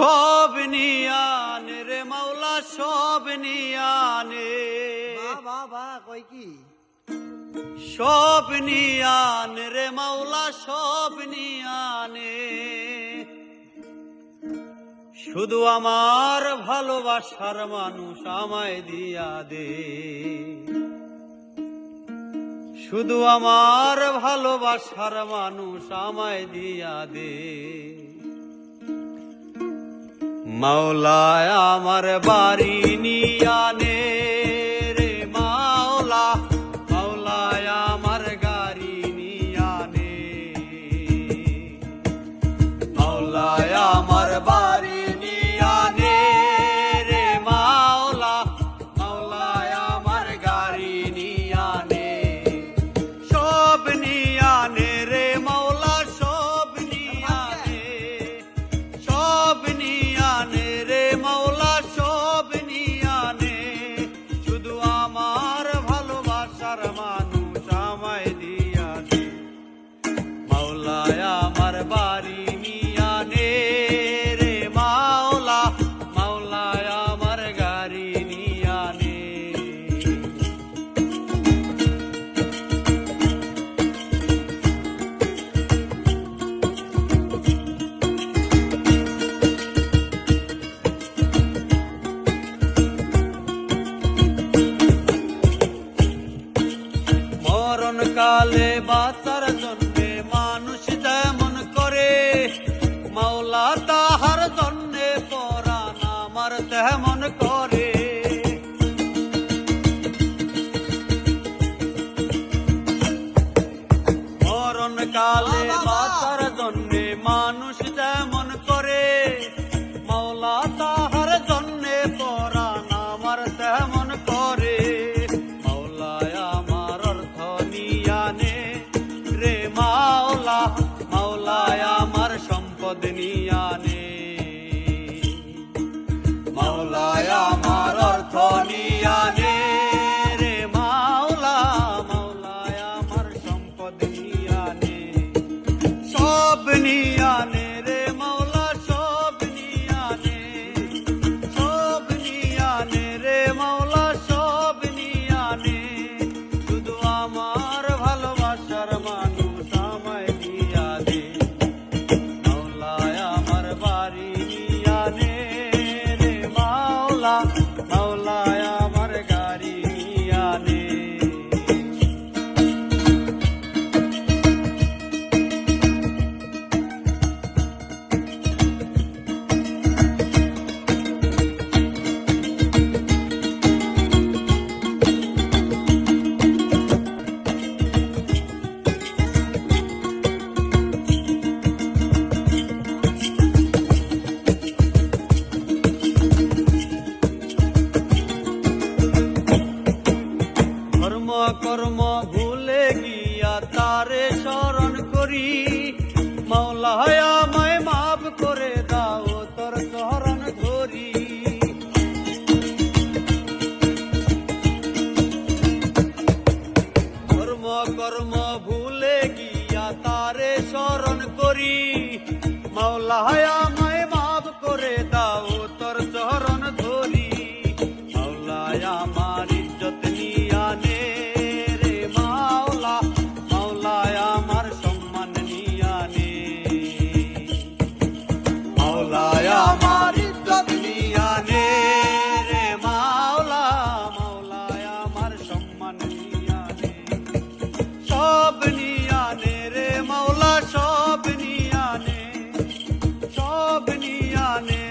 সব নিয়ানে রে মাওলা সব নিয়ানে বাবা কই কি সব নিয়ানে রে মাওলা সব নিয়ানে শুধু আমার ভালোবাসার মানুষ আমায় দিয়া দে শুধু আমার ভালোবাসার মানুষ আমায় দিয়া দে মাওলায় আমার বাড়ি নিয়ানে রে মাওলা মাওলায় আমার গাড়ি নিয়ানে মাওলায় আমার বাড়ি নিয়ানে রে মাওলা মাওলায় আমার গাড়ি নিয়ানে সব নিয়ানে রে মাওলা সব নিয়ানে সব নিয়ানে রে মাওলা সব নিয়ানে শুধু আমার ভালোবাসার মানুষ আমায় দিয়া দে মাওলায় আমার বাড়ি নিয়ানে রে মাওলা মাওলায় আমার গাড়ি নিয়ানে মরণ কালে বাঁচার জন্যে মানুষ যেমন করে মাওলা তাহার জন্যে পরাণ আমার তেমন করে মরণ কালে বাঁচার জন্যে মানুষ যেমন করে মাওলা তাহার জন্যে পরাণ আমার তেমন করে মাওলায় আমার অর্থ নিয়ানে রে মাওলা মাওলায় আমার সম্পদ নিয়ানে মাওলায় আমার অর্থ নিয়ানে রে মাওলা মাওলায় আমার সম্পদ নিয়ানে সব নিয়ানে রে মাওলা সব নিয়ানে সব নিয়ানে রে মাওলা সব নিয়ানে শুধু আমার ভালোবাসার মানুষ আমায় দিয়া দে মাওলায় আমার বাড়ি নিয়ানে রে মাওলা মাওলায় আমার গাড়ি নিয়ানে ধর্ম কর্ম ভুলে গিয়া তারে স্মরণ করি মাওলা আমায় মাফ করে দাও তোর চরণ ধরি ধর্ম কর্ম ভুলে গিয়া তারে স্মরণ করি মাওলা আমায় মাফ করে দাও তোর চরণ ধরি মাওলায় আমার ইজ্জত নিয়ানে রে মাওলা মাওলায় আমার সম্মান নিয়ানে মাওলায় আমার ইজ্জত নিয়ানে রে মাওলা মাওলায় আমার সম্মান নিয়ানে সব নিয়ানে রে মাওলা সব নিয়ানে সব নিয়ানে